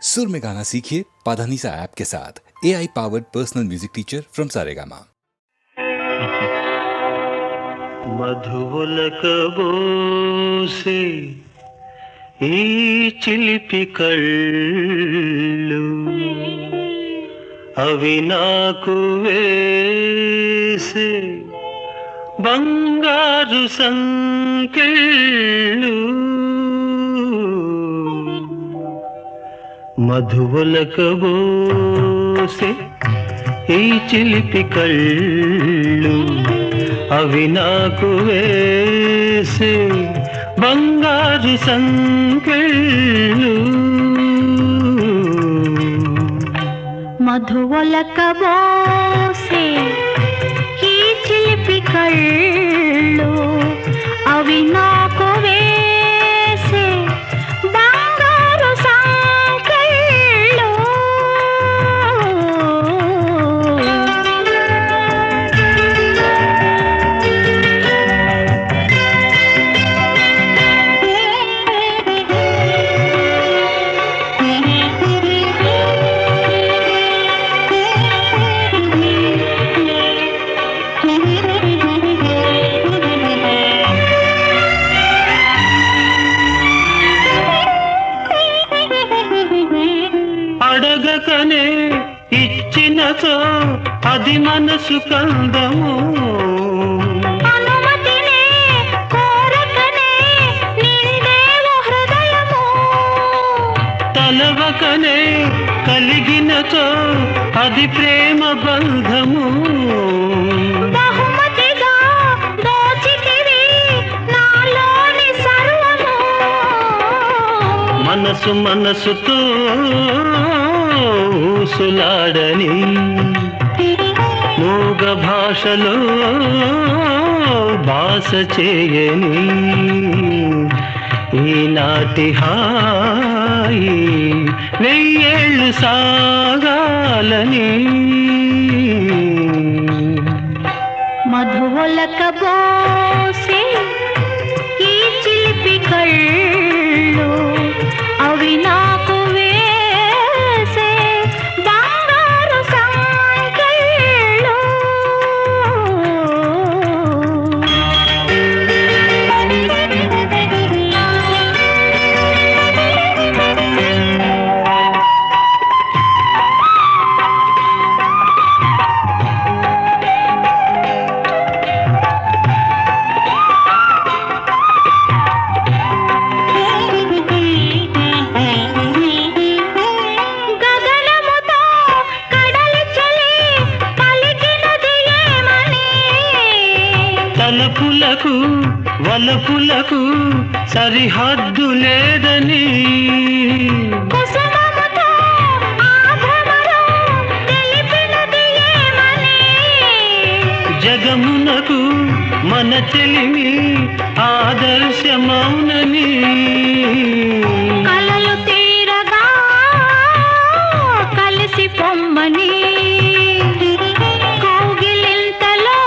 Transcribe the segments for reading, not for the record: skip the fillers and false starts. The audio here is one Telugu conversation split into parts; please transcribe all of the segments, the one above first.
सुर में गाना सीखिए पाधानीसा ऐप के साथ। AI powered personal music teacher from Saregama. మధువులకబోసే ఈ చిలిపి కళ్ళు అవి నాకు వేసే బంగారు సంకెళ్ళు మధువులకబోసే ఈ చిలిపి కళ్ళు అవి నాకు వేసే బంగారు సంకెళ్ళు మధువలకబోసే ఈ చిలిపి కళ్ళు అవి నాకు వేసే బంగారు సంకెళ్ళు అడగకనే ఇచ్చినచో అది మనసు కందము అనుమతినే కోరకనే నిండేవో హృదయము తలవకనే కలిగినచో అది ప్రేమ బంధము బహుమతిగా దోచితివి నాలోని సర్వము మనసు మనసుతో ఊసులాడని మూగ భాషలో భాష చేయని ఈనాటి హాయి వెయ్యేళ్ళు సాగాలని మధువలకబోసే ఈ చిలిపి కళ్ళు అవి నాకు వేసే బంగారు సంకెళ్ళు గగనముతో కడలి చలి పలికినది ఏమని తలపులకు వలపులకు సరిహద్దు లేదని కుసుమముతో ఆ భ్రమలో తెలిపినది ఏమని జగమునకు మన చెలిమి ఆదర్శమౌనని కలలు తీరగా కలిసి పొమ్మని కౌగిలింతలో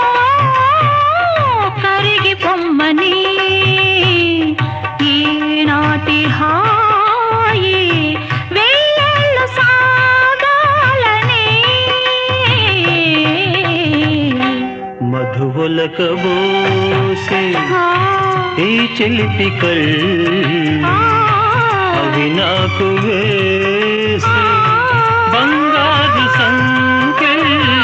కరిగి పొమ్మని ఈనాటి హాయి వెయ్యేళ్ళు సాగాలని మధువులకబోసే ఈ చిలిపి కళ్ళు అవి నాకు వేసే బంగారు సంకెళ్ళు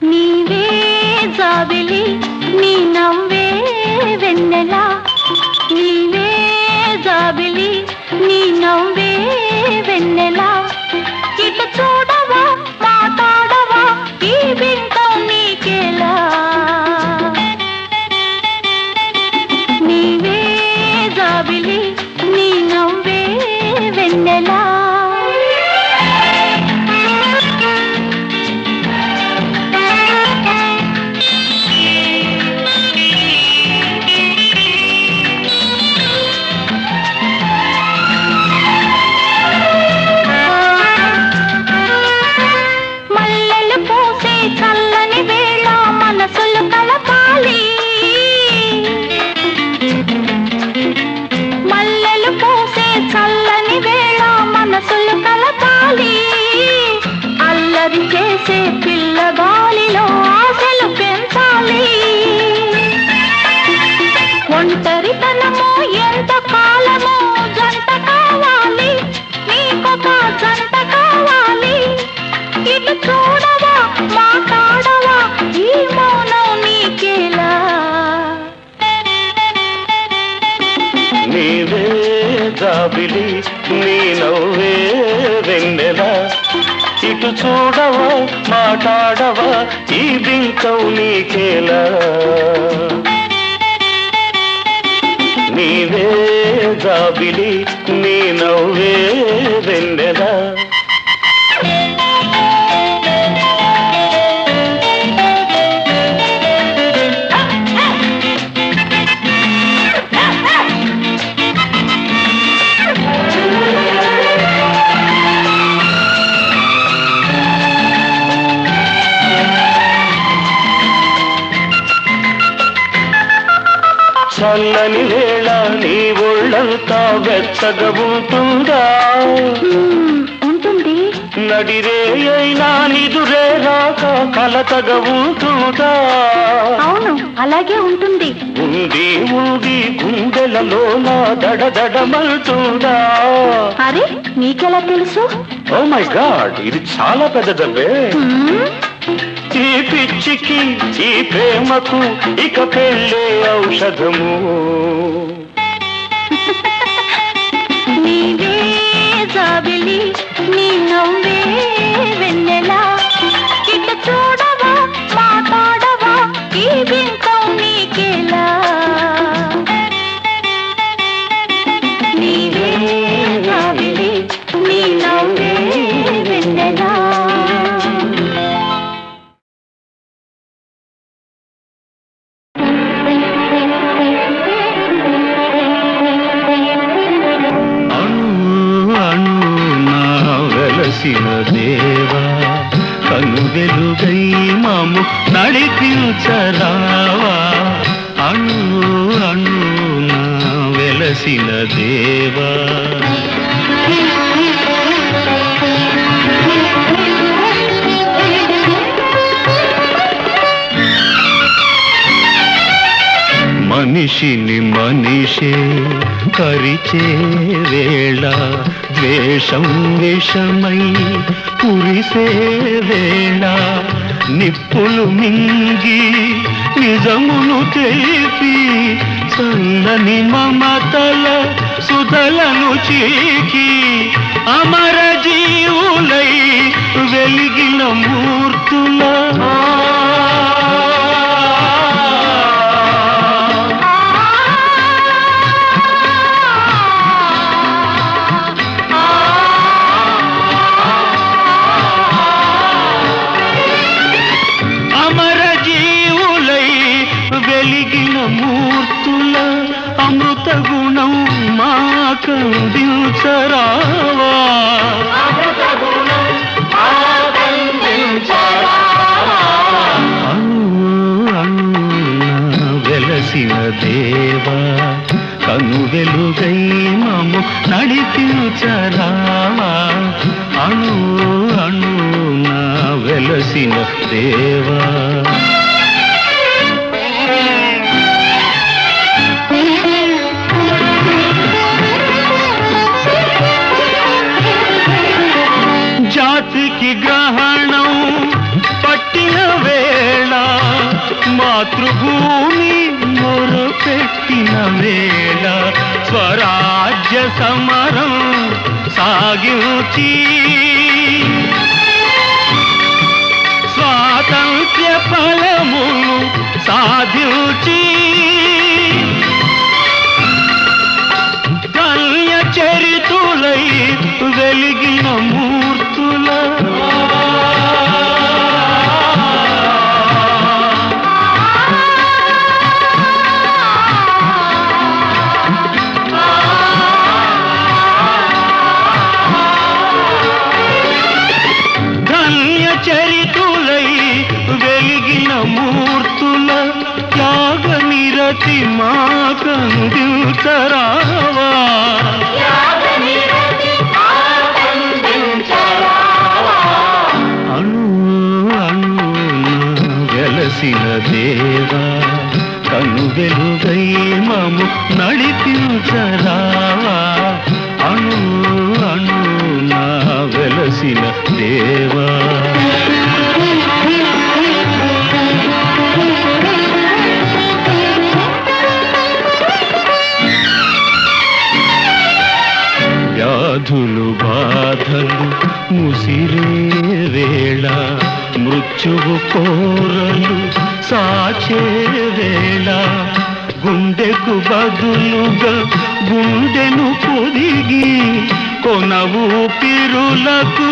నీవే జాబిలి నీ నవ్వే వెన్నెలా నీవే జాబిలి నీ నవ్వే వెన్నెలా ఇటు చూడవా మాట్లాడవా ఈ బింకం నీకేలా గాలిలో ఆశలు పెంచాలి. ఒంటరితనము ఎంత కాలము జంట కావాలి, నీకొక జంట కావాలి. ఇటు చూడవా మాట్లాడవా ఈ మౌనం నీకేలా. నీవే జాబిలి నీ నవ్వే వెన్నెల, ఇటు చూడవా మాట్లాడవా ఈ బింకం నీకేలా. నీవే జాబిలి నీ నవ్వే వెన్నెల. చల్లని వేళ నీ ఒళ్ళంతా వెచ్చగా ఉంటుందా? ఉంటుంది. నడిరే అయినా నిదురే రాక కలతగా ఉంటుందా? అవును, అలాగే ఉంటుంది. ఉంది ఉంది గుండెలలో నా దడదడమలుతుందా? అరే, నీకెలా తెలుసు? ఓ మై గాడ్, ఇది చాలా పెద్దదవ్వే. ఈ పిచ్చికి ఈ ప్రేమకు ఇక పెళ్ళే ఔషధము. నీవే జాబిలి నీ నవ్వే వెన్నెలా, ఇటు చూడవా మాట్లాడవా ఈ బింకం నీకేలా. నీవే జాబిలి నీ నవ్వే వెన్నెలా. దేవా కను వెలుగై మాము నడిపించరావా. అణు అణు నా వెలసిన దేవా. మనిషిని మనిషే పరిచే వేళ ద్వేషం విషమై కురిసే వేళ నిప్పులు మింగి నిజమును తెలిపి చల్లని మమతల సుధలను చీకి అమర జీవులై వెలిగిన మూర్తుల మూర్తుల అమృత గుణం మాకందించరావా. వెలసిన దేవా కను వెలుగై మము నడిపించరావా. అణు అణు నా వెలసిన దేవా. జాతికి గ్రహణం పట్టిన వేళ మాతృభూమి మొరపెట్టిన వేళ స్వరాజ్య సమరం సాగించి స్వాతంత్ర్య ఫలమును సాధించి ధన్య చరితులై వెలిగిన మూర్తుల ధన్య చరితులై వెలిగిన మూర్తుల త్యాగ నిరతి మాకందించరావా. అణు అణు వెలసిన దేవా కను వెలుగై మము నడిపించరావా అణు అణు నా వెలసిన దేవా వ్యాధులు బాధలు ముసిరే వేళ మృత్యువు కోరలు సాచే వేళ గుండెకు బదులుగా గుండెను పొదిగి కొన ఊపిరులకు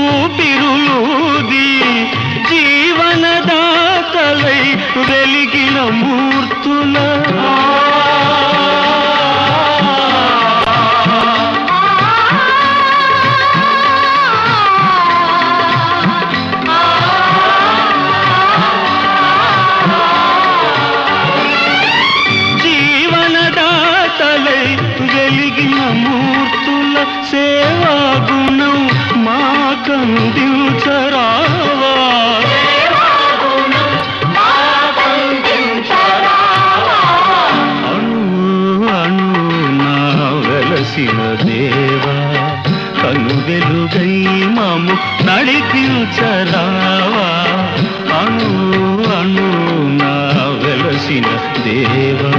ఊపిరులూది జీవనదాతలై వెలిగిన మూర్తుల మూర్తుల సేవా గుణం మాకందించరావా అణు అణు నా వెలసిన దేవా కను వెలుగై మాము నడిపించరావా అణు అణు నా వెలసిన దేవా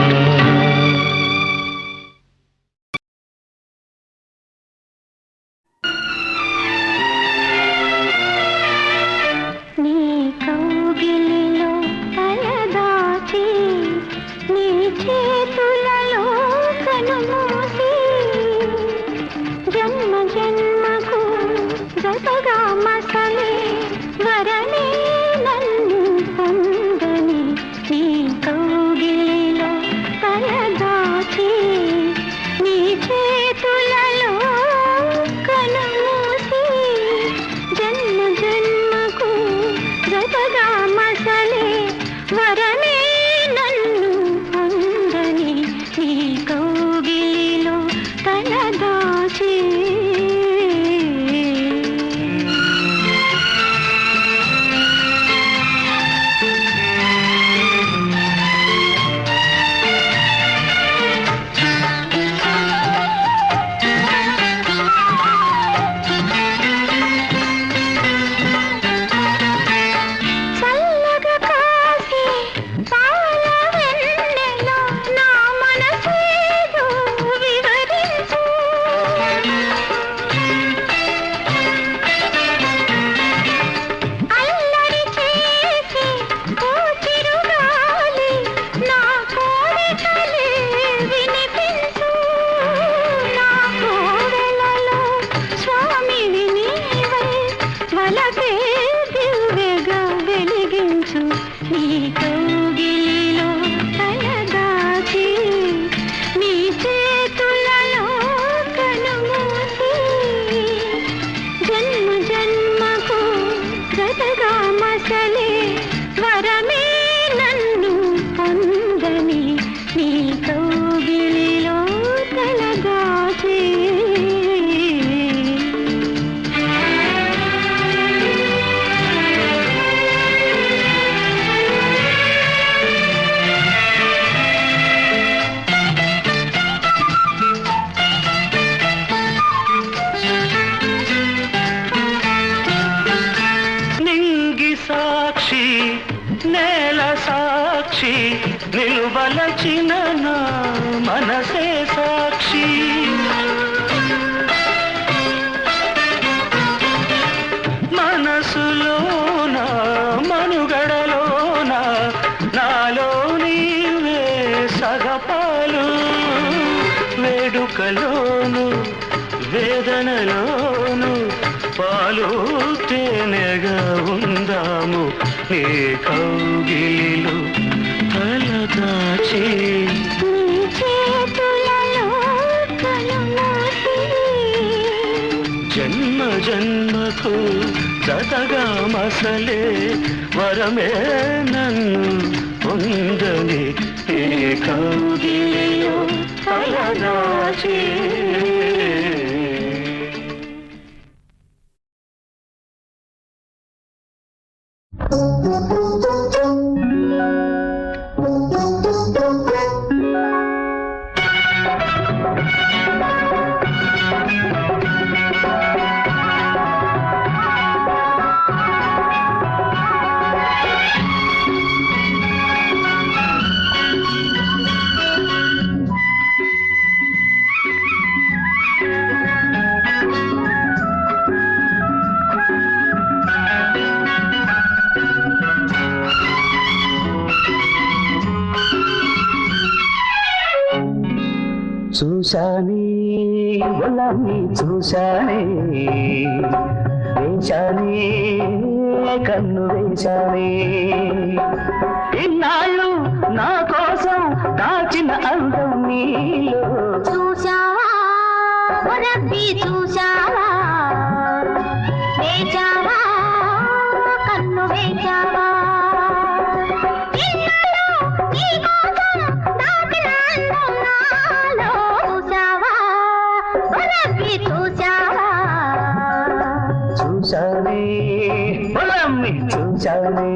నిలువలచిన నా మనసే సాక్షి మనసులోన మనుగడలోన నాలో నీవే సగపాలు వేడుకలోను వేదనలోను పాలు తేనెగా ఉందాము నీ కౌగిలిలో తలదాచి జన్మ జన్మకు జతగా మసలే వరమే నన్ను పొందని ఏ కౌగిలిలో తలదాచి చూశానే గులాబీ చూశానే వేశానే కన్ను వేశానే ఇన్నాళ్ళు నా కోసం దాచిన అందం నీలో చూశావా రబ్బీ చూశావా వేచావా కన్ను వేచావా చూశానే పొలమ్మి చూశానే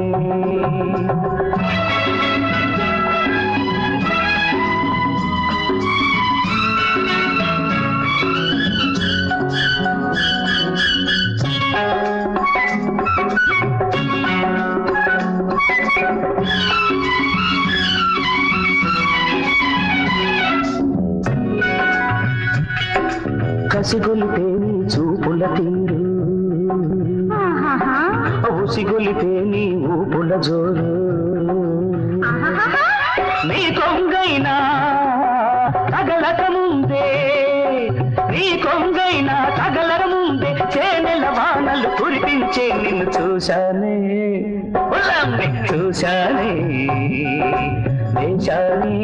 కసిగొలితే నీ చూపుల తీరు ఊసిగొలితే నీ ఊపుల జోరు నీ కొంగైనా తగలక ముందే నీ కొంగైనా తగలక ముందే చేనెల వానలు కురిపించే నిన్ను చూశానే ఉల్లాన్ని చూశానే వేశానే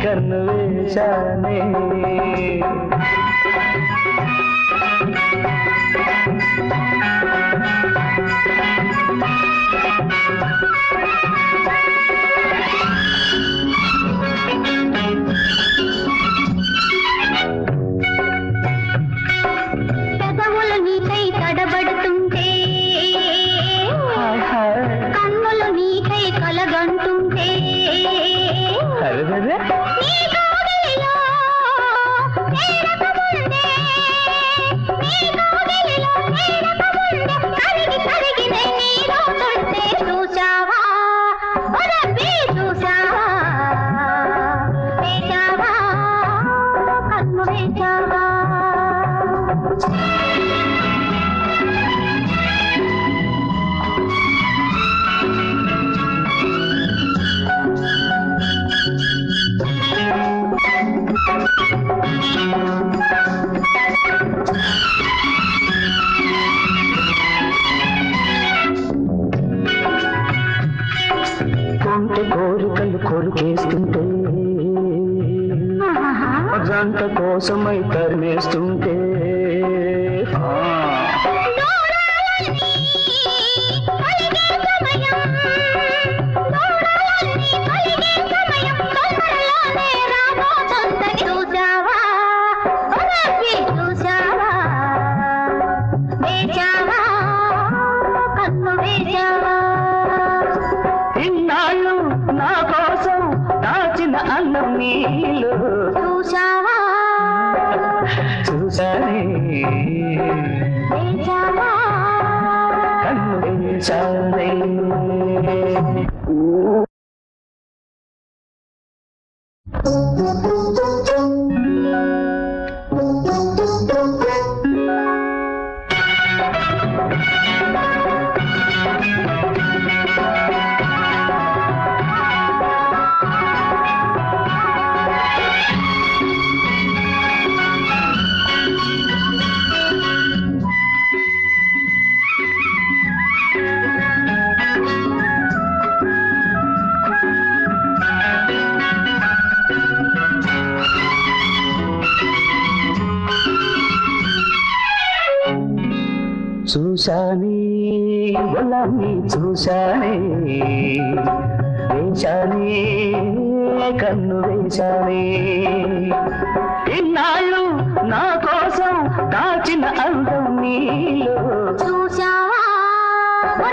కన్ను వేశానే పెదవులు నీకై తడబడుతుంటే కన్నులు నీకై కలగంటుంటే నీ కోగిలిలో నేరకముందే నీ కోగిలిలో నేరకముందే కరిగి కరిగి నీలో తుంటే చూశావా రబ్బీ చూశావా వేశావా కన్ను వేశావా కొంటె కోరికలు కొరికేస్తుంటే జంట కోసమై తరిమేస్తుంటే ఇన్నాళ్ళు నా కోసం దాచిన అన్నం నీళ్ళు చూశావా చూశానే వేశావా కన్ను వేశానే చూశానే గులాబీ చూశానే వేశానే కన్ను వేశానే ఇన్నాళ్ళు నా కోసం దాచిన అందం నీలో చూశావా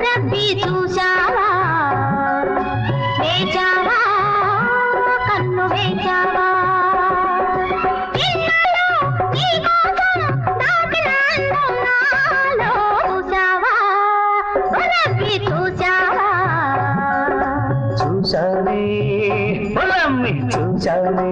రబ్బీ చూశావా వేచావా చూశానే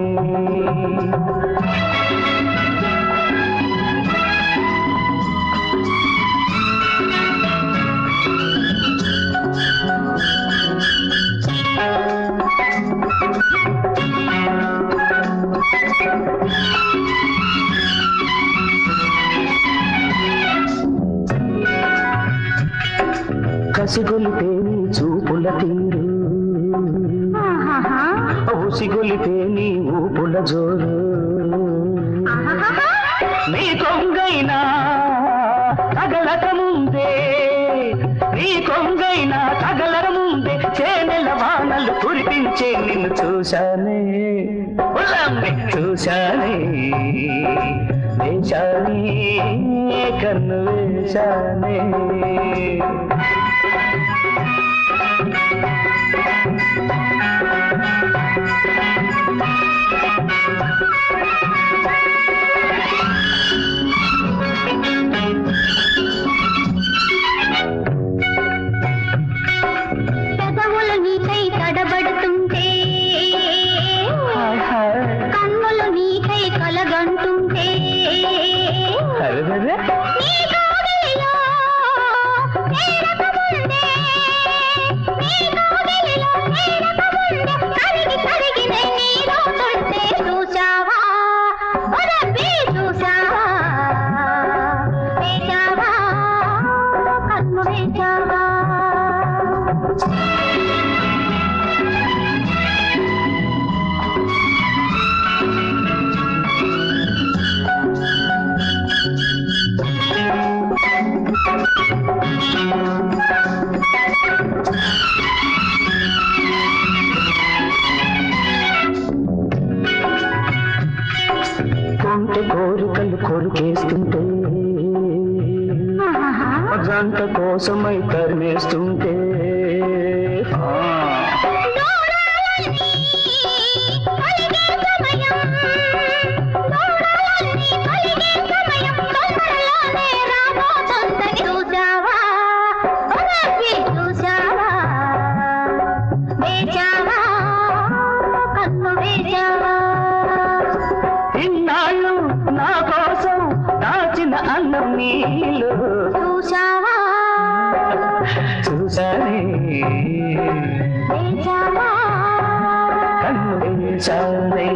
కసిగొలితే నీ చూపుల తీరు ఆహాహా. ఊసిగొలితే నీ ఊపుల జోరు ఆహాహా. నీ కొంగైనా తగలక ముందే నీ కొంగైనా తగలక ముందే చేనెల వానలు కురిపించే నిన్ను చూశానే ఉల్లాన్ని చూశానే వేశానే కన్ను వేశానే పెదవులు నీకై తడబడుతుంటే హాయ్ హాయ్ కన్నులు నీకై కలగంటుంటే అరెరెరె. నీ కౌగిలిలో చేరకముందే, నీ కౌగిలిలో చేరకముందే కరిగి కరిగి నేను నీలో తుంటే చూశావా ఓ రబ్బీ చూశావా వేశావా కన్ను వేశావా కొంటె కోరికలు కొరికేస్తుంటే ఆహాహా. జంట కోసమై తరిమేస్తుంటే దూరాలన్నీ కలిగే సమయం, దూరాలన్నీ కలిగే సమయం తొందరలోనే రాబోతుందని చూశావా ఓ రబ్బీ చూశావా వేశావా కన్ను వేశావా ఇన్నాళ్ళు నా కోసం దాచిన అన్నం నీళ్ళు చూశావా చూశానే వేశావా కన్ను వేశానే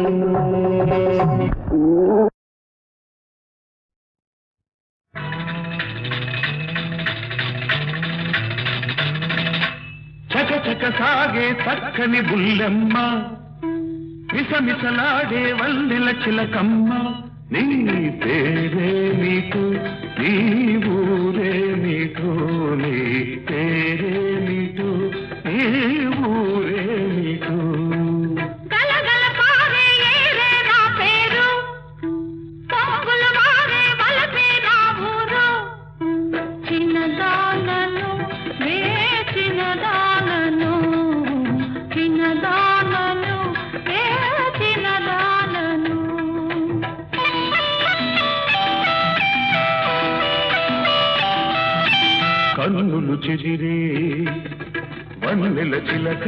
చకచక సాగే చక్కని బుల్లెమ్మ మిసమిసలాడే వల్లెల చిలకమ్మ నీ పేరే నీకు నీ ఊరే నీకు నీ పేరే నీకు నీ ఊరే నీకు గలగల పారే ఏరే నా పేరు పొంగులు మారే వలపే నా ఊరు చిన్నదానను వే చిన్నదానను చిన్నదానను వే చిన్నదానను కన్నులు చెదిరే వన్నెల చిలక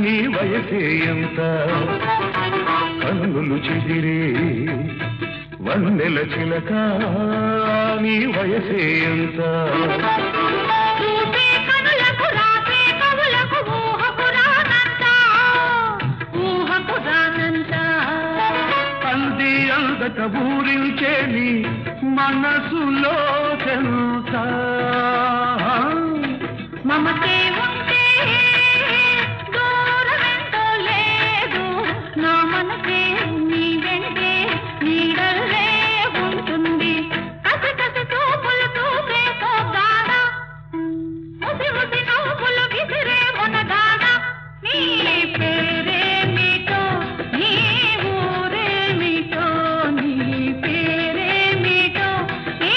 నీ వయసే ఎంత కన్నులు చెదిరే వన్నెల చిలక నీ వయసే ఎంత చూసే కనులకు రాసే కవులకు ఊహకు రానంత ఊహకు రానంత అంది అందక ఊరించే నీ మనసులో చెంత మమతే ఉంటే దూరమెంతో లేదు నా మనసే నీ వెంటే నీడల్లే ఉంటుంది కసి కసి చూపులు చూసే పోగాన ముసి ముసి నవ్వులు విసిరే మునగాన నీ పేరేమిటో నీ ఊరేమిటో నీ పేరేమిటో నీ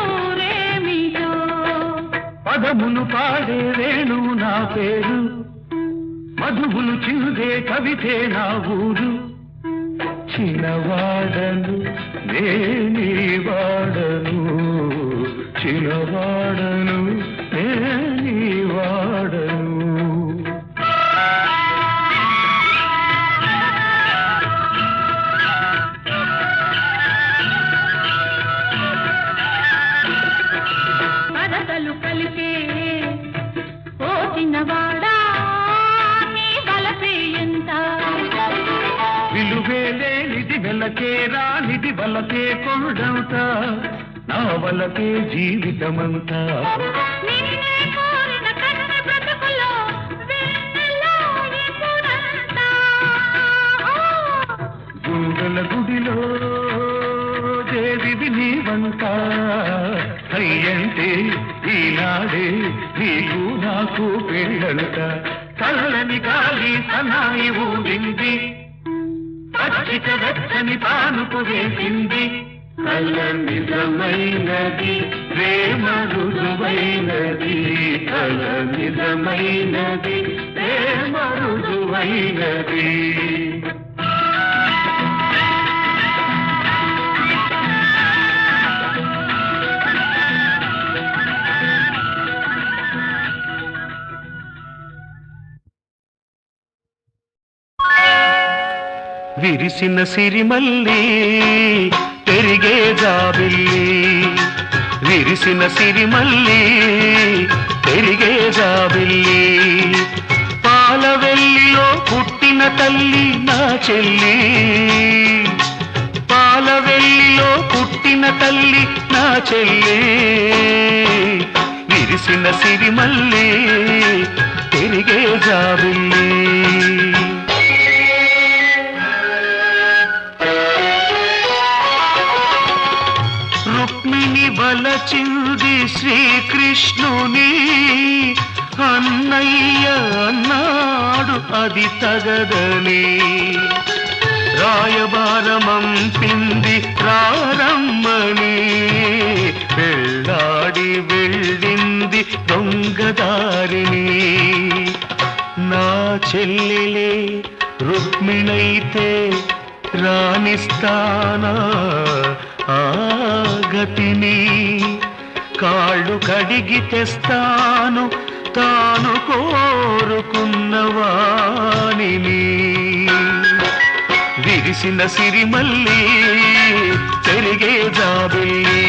ఊరేమిటో పదములు పాడే వేణు నా పేరు మధువులు చిందే కవితే నా ఊరు చిన్నవాడను నేనీ వాడను చిన్నవాడను నేనీ వాడను విలువేలేనిది వెలకే రానిది వలకే కొండంత నా వలకే జీవితమంతా నిన్నే కోరిన కన్న బ్రతుకులో వెన్నెల్లో ఇప్పుడంతా. గుండెల గుడిలో దేవివి నీవంట అయ్యంటే ఈనాడే నీకు నాకు పెళ్ళంట చల్లని గాలి సనాయి ఊడింది పచ్చిక వెచ్చని పానుపు వేసింది కళ్ళ నిజమైనది ప్రేమ రుజువైనది కళ్ళ నిజమైనది ప్రేమ రుజువైనది విరిసిన సిరిమల్లి పెరిగే జాబిల్లి విరిసిన సిరిమల్లి పెరిగే జాబిల్లి పాలవెల్లిలో పుట్టిన తల్లి నా చెల్లి పాలవెల్లిలో పుట్టిన తల్లి నా చెల్లి విరిసిన సిరిమల్లి పెరిగే జాబిల్లి రుక్మిణి వలచింది శ్రీకృష్ణుని అన్నయ్య అన్నాడు అది తగదని రాయబారమంపింది రారమ్మని వెళ్ళాడి వెళ్ళింది దొంగదారిని నా చెల్లెలే రుక్మిణైతే రాణిస్తానా ఆ గతిని కాళ్ళు కడిగి తెస్తాను తాను కోరుకున్న వాణిని విరిసిన సిరిమల్లి పెరిగే జాబిల్లి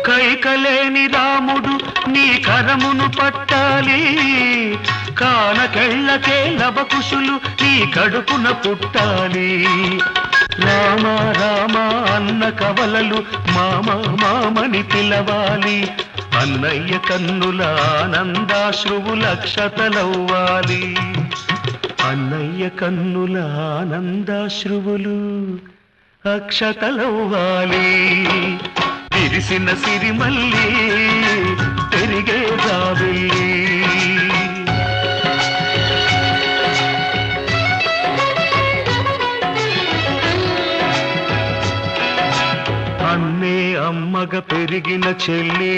కైకలేని రాముడు నీ కరమును పట్టాలి కానకెళ్ళకే లవకుశులు నీ కడుపున పుట్టాలి రామ రామ అన్న కవలలు మామ మామని పిలవాలి అన్నయ్య కన్నుల ఆనందాశ్రువుల అక్షతలవ్వాలి అన్నయ్య కన్నుల ఆనందాశ్రువులు అక్షతలవ్వాలి విరిసిన సిరిమల్లి పెరిగే జాబిల్లి అన్నే అమ్మగ పెరిగిన చెల్లి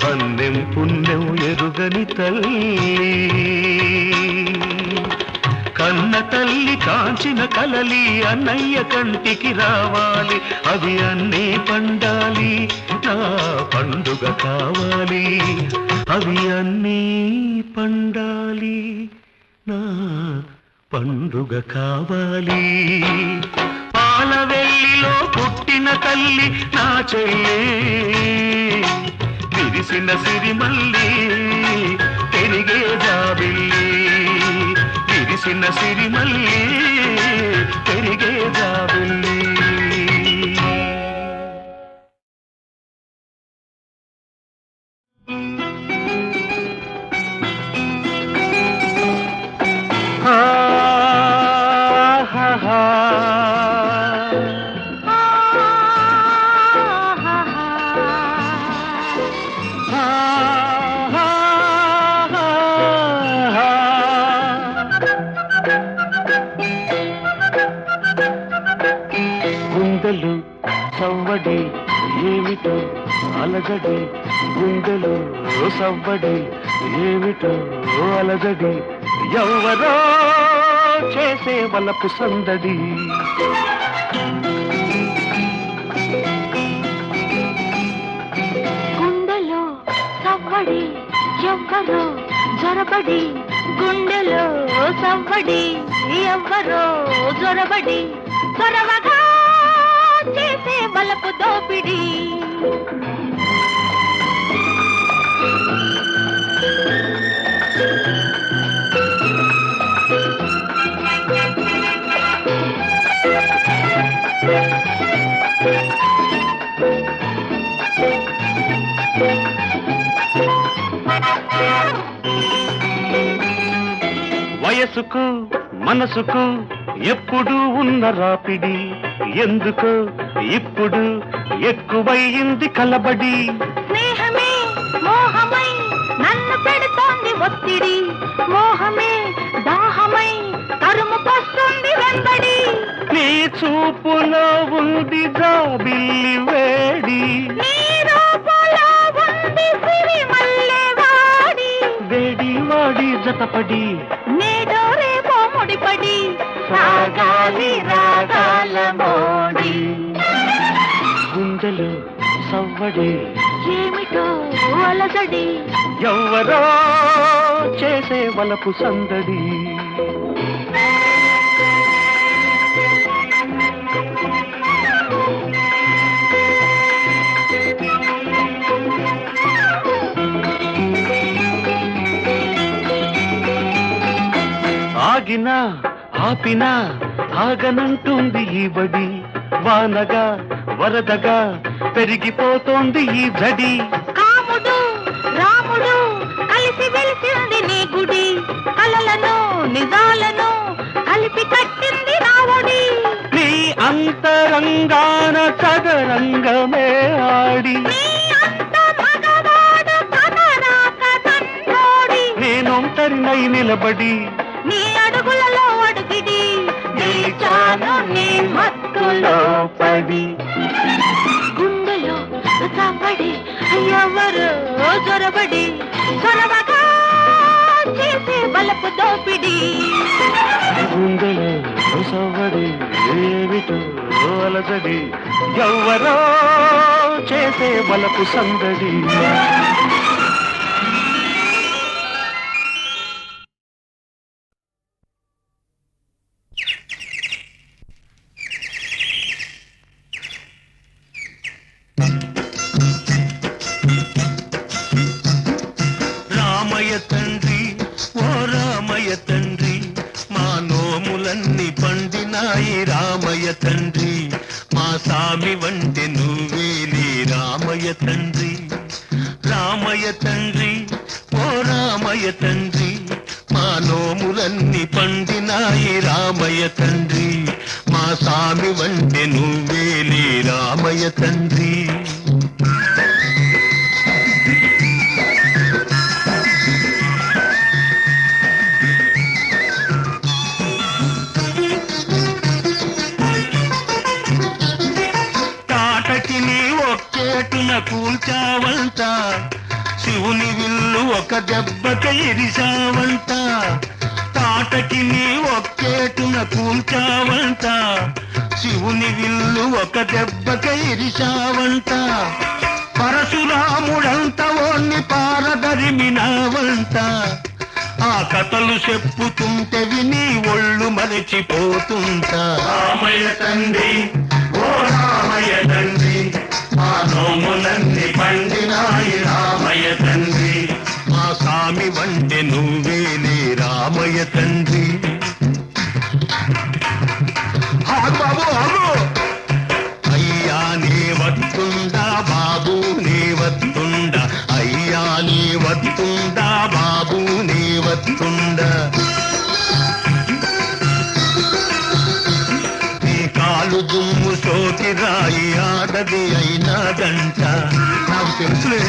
అన్నెం పుణ్యం ఎరుగని తల్లి కన్న తల్లి కాంచిన కలలి అన్నయ్య కంటికి రావాలి అవి అన్నీ పండాలి నా పండుగ కావాలి అవి అన్నీ పండాలి నా పండుగ కావాలి పాలవెల్లిలో పుట్టిన తల్లి నా చెల్లి విరిసిన సిరిమల్లి పెరిగే జాబిల్లి విరిసిన సిరిమల్లి పెరిగే జాబిల్లి గుండెలు సవ్వడి ఏమిటో అలజడి గుండెలు సవ్వడి ఏమిటో అలజడి ఎవరో చేసే వలపు సందడి ఎవ్వరో జొరబడి గుండెలో సవ్వడి ఎవ్వరో జొరబడి చొరవగా చేసే వలపు దోపిడి వయసుకు మనసుకు ఎప్పుడు ఉన్న రాపిడి ఎందుకు ఇప్పుడు ఎక్కువయింది కలబడి స్నేహమే మోహమై నన్ను పెడుతోంది ఒత్తిడి మోహమే దాహమై తరుముకొస్తుంది వెంబడి నీ చూపులో ఉంది జాబిల్లి వేడి నీ రూపులో ఉంది సిరిమల్లె వాడి వేడి వాడి జతపడి నేడో రేపో ముడిపడి సాగాలి రాగాల మోడి గుండెలు సవ్వడి ఏమిటో అలజడి ఎవ్వరో చేసే వలపు సందడి ఆగినా ఆపినా ఆగనంటుంది ఈ బడి వానగా వరదగా పెరిగిపోతోంది ఈ జడి కాముడు రాముడు కలిసి వెలిసింది నీ గుడి కలలను నిజాలను కలిపి కట్టింది రావుడి నీ అంతరంగాన చదరంగమే ఆడి నీ అంత మగవాడు కనరాక తన్నోడి నేనొంటరినై నిలబడి నీ అడుగులలో అడుగిడి నిలిచాను నీ మత్తులో పడి గుండెలో చవ్వడి ఎవరు చొరబడి చొరవగా చేసే బలపు దోపిడి గుండెలో సవ్వడి ఏమిటో అలజడి ఎవ్వరో చేసే వలపు సందడి రామయ్య తండ్రి ఓ రామయ్య తండ్రి మా నోములన్నీ పండినాయి రామయ్య తండ్రి మా సామి వంటి నువ్వేలి రామయ్య తండ్రి రామయ్య తండ్రి ఓ రామయ్య తండ్రి మా నోములన్నీ పండినాయి రామయ్య తండ్రి మా సామి వంటి నువ్వేలి రామయ్య తండ్రి కూల్చావంట శివుని విల్లు ఒక దెబ్బక ఇరిశావంట తాటకి నీ ఒక్కేటున కూల్చావంట శివుని విల్లు ఒక దెబ్బక ఇరిశావంట పరశురాముడంత ఓన్ని పారదరిమినావంట ఆ కథలు చెప్పుతుంటే విని ఒళ్ళు మరచిపోతుంటా రామయ్య తండ్రి ఓ రామయ్య తండ్రి మా నోములన్నీ పండినాయి రామయ్య తండ్రి మా సామి వంటి నువ్వేలే రామయ్య తండ్రి బాబు అయ్యా నీ వత్తుండా బాబు నీ వత్తుండా అయ్యా నీ వత్తుండా బాబు నీ వత్తుండా కాలు దుమ్ము సోకి రాయి ఆడది అయినాదంట నాకు తెలుసులే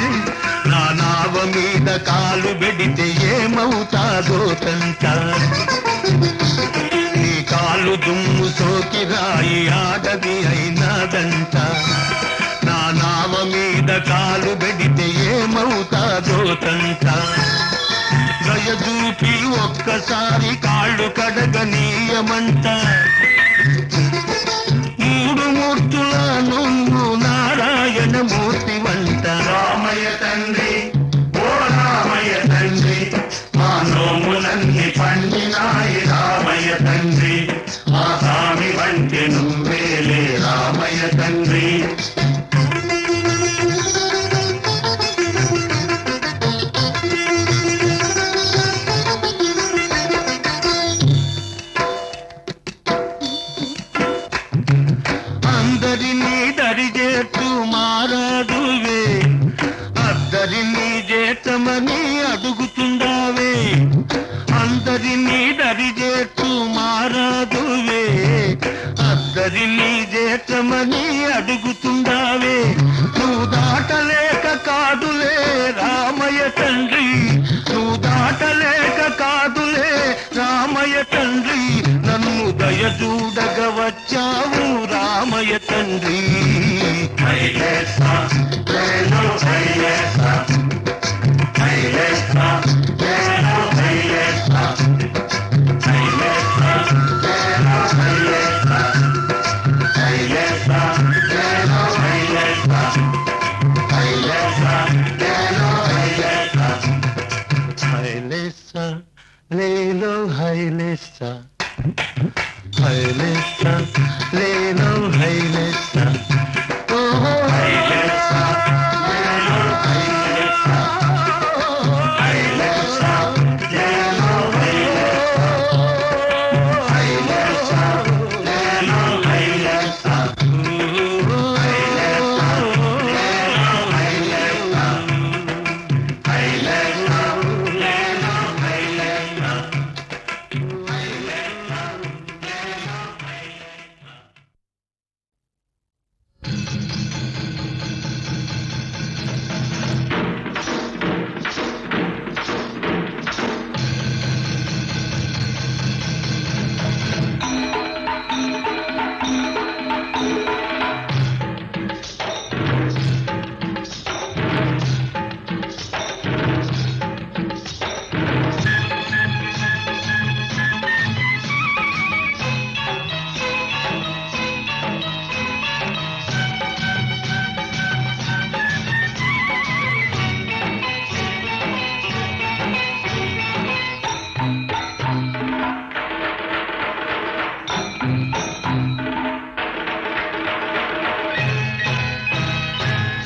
నా నావ మీద కాలు పెడితే ఏమవుతాదో తంట నీ కాలు దుమ్ము సోకి రాయి ఆడది అయినాదంట నా నావ మీద కాలు పెడితే ఏమవుతాదో తంట దయ చూపి ఒక్కసారి కాళ్ళు కడగనీయమంట మూడు మూర్తుల నువ్వు నారాయణ మూర్తి వంట రామయ్య తండ్రి ఓ రామయ్య తండ్రి నువ్వు దాటలేక కాదులే రామయ్య తండ్రి, నువ్వు దాటలేక కాదులే రామయ్య తండ్రి, నన్ను దయచూడగ వచ్చావు రామయ్య తండ్రి. లేలో హైలేసా హైలేసా లేలో హైలేసా ఓహో హైలేసా లేలో హైలేసా హైలేసా లేలో హైలేసా లేలో హైలేసా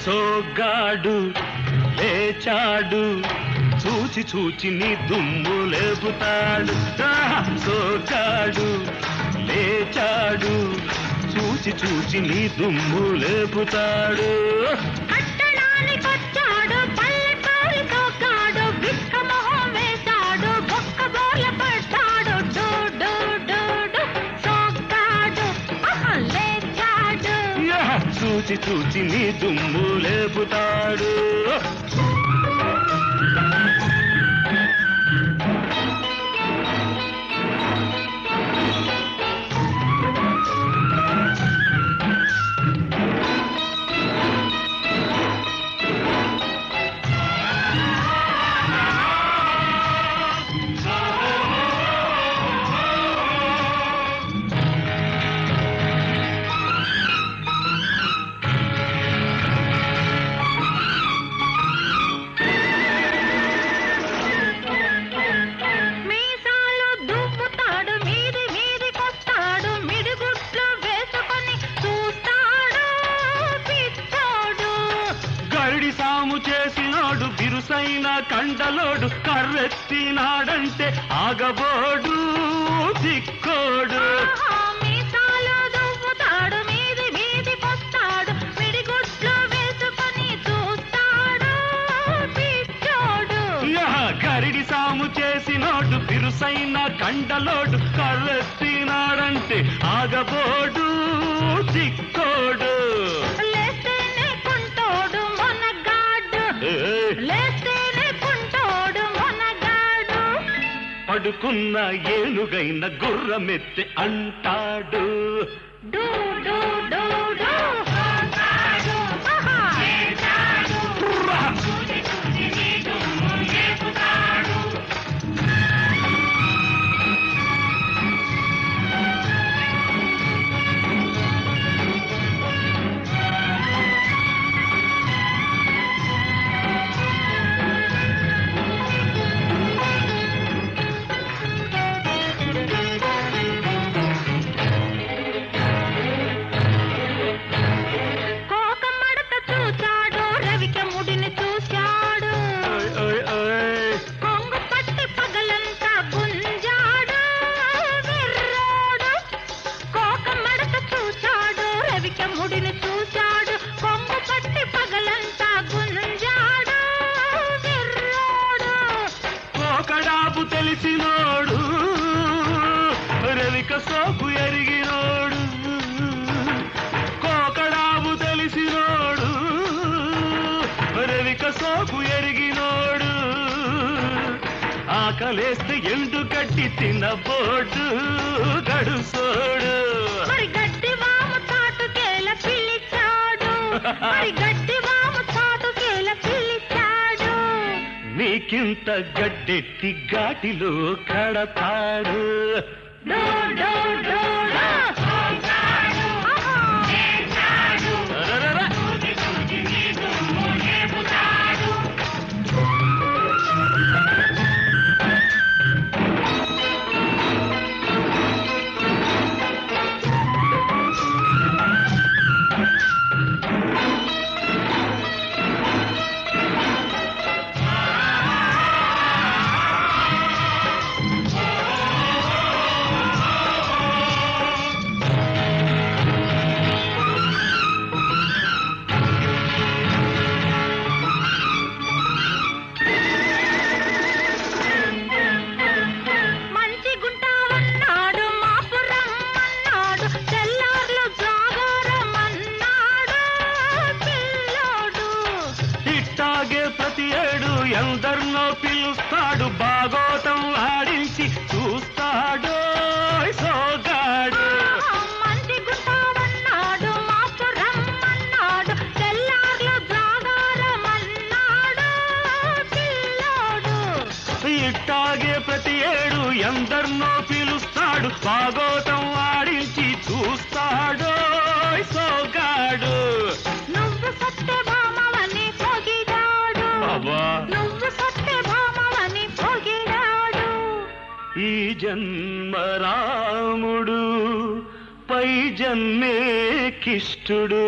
సోగ్గాడు లేచాడు చూచి చూచి నీ దుమ్ము లేపుతాడు, సోగ్గాడు లేచాడు చూచి చూచి నీ దుమ్ము లేపుతాడు. పట్టణానికొచ్చాడు పల్లెటూరి తోకాడు, బిక్క మొహం వేశాడు బొక్క బోర్ల పడ్డాడు, డూ డూ డూ డూ సోగ్గాడు లేచాడు. చూచి చూచి నీ దుమ్ము లేపుతాడు. చేసినోడు బిరుసైన కండలోడు, కర్రెత్తినాడంటే ఆగబోడు దిక్కోడు. మీసాలో దువ్వుతాడు మీది మీదికొస్తాడు, మిడిగుడ్లు వేసుకొని చూస్తాడు పిచ్చోడు. గరిడి సాము చేసినోడు బిరుసైన కండలోడు, కర్రెత్తినాడంటే ఆగబోడు దిక్కోడు. పడుకున్న ఏనుగైన గుర్రమెత్తి అంటాడు, డూ డూ డూ డూ తెలిసినోడు రవిక సోకు ఎరిగినోడు, కోకడాబు తెలిసినోడు మేక సోకు ఎరిగినోడు ఆకలేస్తే ఎండు గడ్డి తినబోడు గడుసోడు మరి గడ్డి వాము తాటుకేల పిలిచాడు మరి గడ్డి వాము తాటుకేల పిలిచాడు నీకింత గడ్డెట్టి ఘాటిలో కడతాడు డో డో డో డో. ఆహా. అరరర. మంచి గుంటావన్నాడు మాపురం అన్నాడు తెల్లార్లు జాగారమన్నాడు పిల్లోడు ఇట్టాగే ప్రతి ఏడు ఎందరినో పిలుస్తాడు భాగోతం ఆడించి చూస్తాడు సోగాడు మంచి గుంటావన్నాడు మాపురం అన్నాడు తెల్లార్లు జాగారమన్నాడు పిల్లోడు ఇట్టాగే ప్రతి ఏడు ఎందరినో పిలుస్తాడు భాగోతం ఆడించి చూస్తాడు సోగాడు నువ్వు సత్యభామవని పొగిడాడు అవ్వా నువ్వు సత్యభామవని పొగిడాడు ఈ జన్మ రాముడు పై జన్మే కిష్టుడు